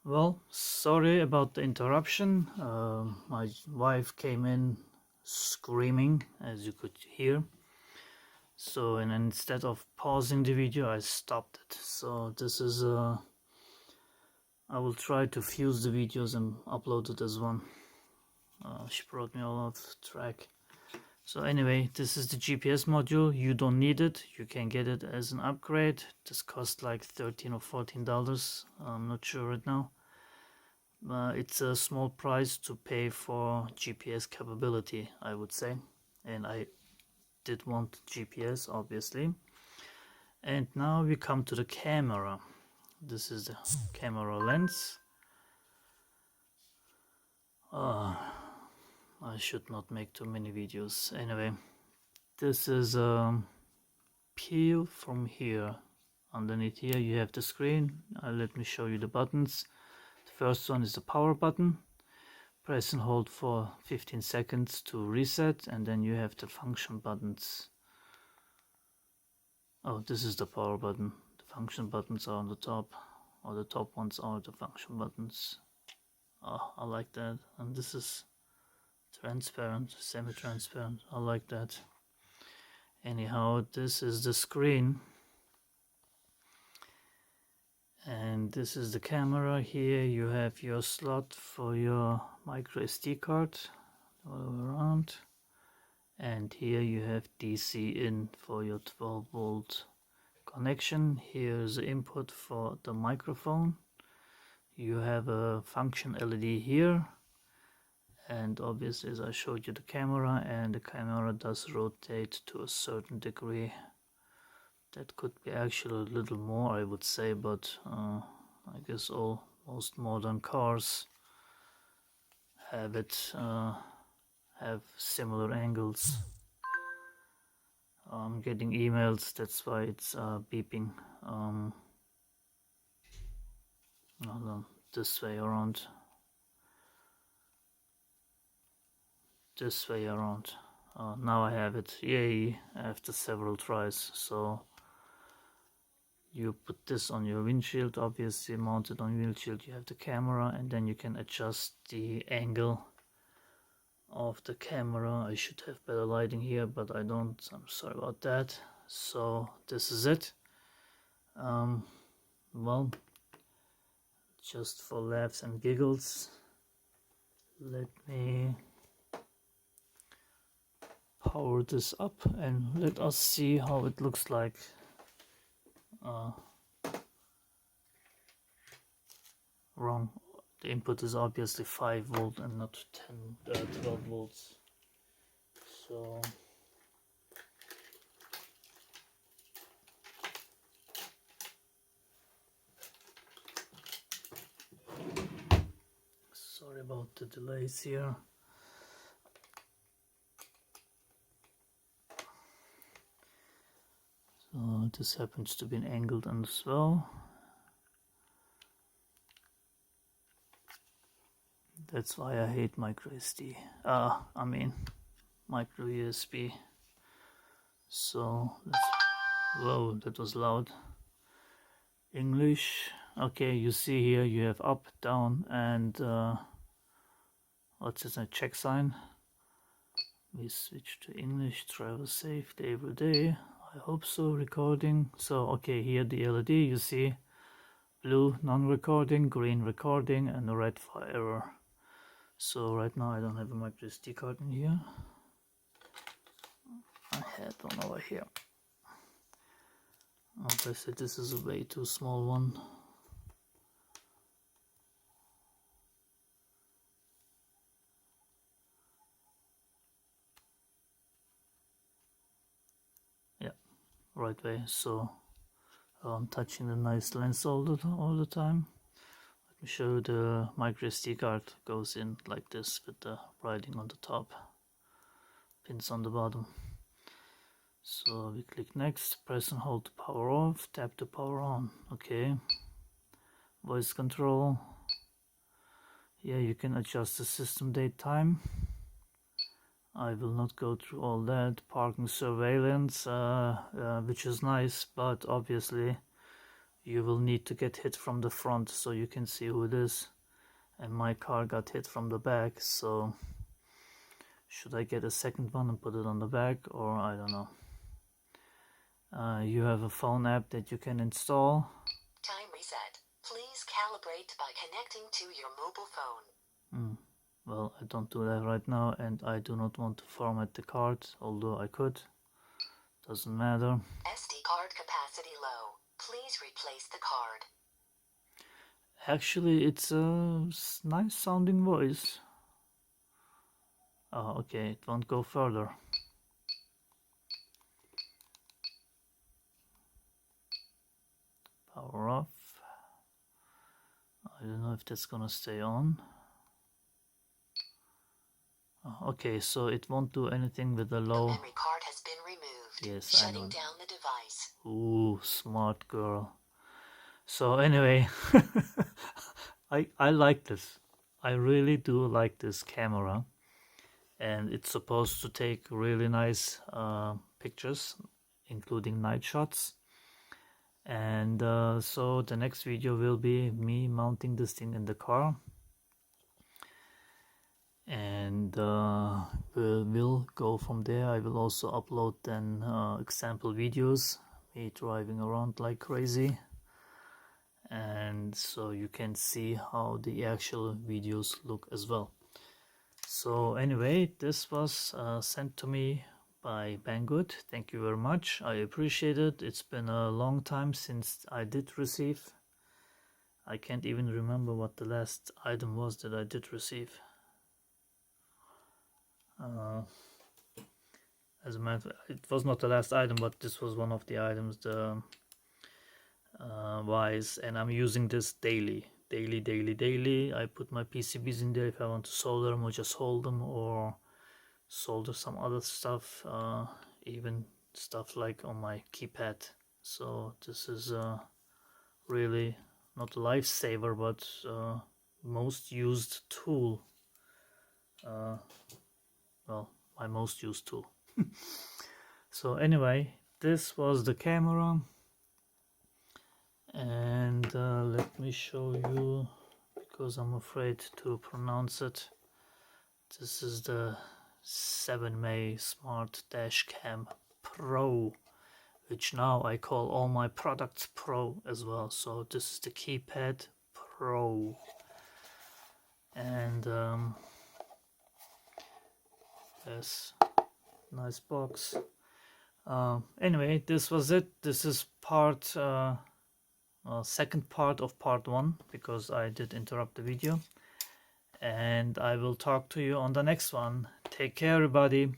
Well, sorry about the interruption. My wife came in screaming, as you could hear. So, and instead of pausing the video, I stopped it. So this is I will try to fuse the videos and upload it as one. She brought me all of track. So anyway, this is the GPS module. You don't need it. You can get it as an upgrade. This costs like $13 or $14. I'm not sure right now. It's a small price to pay for GPS capability, I would say, and I did want GPS, obviously. And now we come to the camera. This is the camera lens. I should not make too many videos. Anyway, this is a peel from here. Underneath here you have the screen. Let me show you the buttons. The first one is the power button. Press and hold for 15 seconds to reset, and then you have the function buttons. Oh, this is the power button. The function buttons are on the top, or the top ones are the function buttons. Oh, I like that. And this is transparent, semi-transparent. I like that. Anyhow, this is the screen. And this is the camera. Here you have your slot for your micro SD card all around, and here you have DC in for your 12-volt connection. Here's the input for the microphone. You have a function LED here, and obviously, as I showed you, the camera, and the camera does rotate to a certain degree. That could be actually a little more, I would say, but I guess most modern cars have it have similar angles. I'm getting emails, that's why it's beeping. Hold on, this way around. This way around. Now I have it. Yay! After several tries. So you put this on your windshield, obviously mounted on your windshield. You have the camera, and then you can adjust the angle of the camera. I should have better lighting here, but I don't. I'm sorry about that. So this is it. Well, just for laughs and giggles, let me power this up and let us see how it looks like. Wrong. The input is obviously 5 volt and not 12 volts. So sorry about the delays here. So this happens to be an angled as well. That's why I hate micro SD. I mean micro USB. So whoa, that was loud. English. Okay, you see here you have up, down, and what's this, a check sign. We switch to English. Travel safe every day. I hope so. Recording. So okay, here the LED, you see blue non-recording, green recording, and the red for error. So right now I don't have a micro SD card in here. I had one over here. Obviously this is a way too small one. Yeah, right way. So I'm touching the nice lens all the time. Let me show you. The micro SD card goes in like this with the writing on the top, pins on the bottom. So we click next, press and hold the power off, tap the power on. Okay, voice control. Here you can adjust the system date time. I will not go through all that. Parking surveillance, which is nice, but obviously you will need to get hit from the front so you can see who it is, and my car got hit from the back. So should I get a second one and put it on the back, or I don't know. You have a phone app that you can install. Time reset. Please calibrate by connecting to your mobile phone. Well, I don't do that right now, and I do not want to format the card, although I could. Doesn't matter. SD card capacity low. Please replace the card. Actually, it's a nice sounding voice. Oh, okay, it won't go further. Power off. I don't know if that's gonna stay on. Oh, okay, so it won't do anything with the low. The memory card has been removed. Yes, Shutting I know. down the device. Ooh, smart girl. So anyway, I like this. I really do like this camera, and it's supposed to take really nice pictures, including night shots. And so the next video will be me mounting this thing in the car, and we'll go from there. I will also upload then example videos, me driving around like crazy, and so you can see how the actual videos look as well. So anyway, this was sent to me by Banggood. Thank you very much. I appreciate it. It's been a long time since I did receive. I can't even remember what the last item was that I did receive. As a matter, it was not the last item, but this was one of the items, the Wise, and I'm using this daily. I put my PCBs in there if I want to solder them or just hold them, or solder some other stuff, even stuff like on my keypad. So this is really not a lifesaver, but most used tool. Well, my most used tool. So anyway, this was the camera, and let me show you, because I'm afraid to pronounce it. This is the 7 Smart Dash Cam Pro, which now I call all my products Pro as well. So this is the keypad Pro, and yes, nice box. Anyway, this was it. This is part second part of part 1, because I did interrupt the video, and I will talk to you on the next one. Take care, everybody.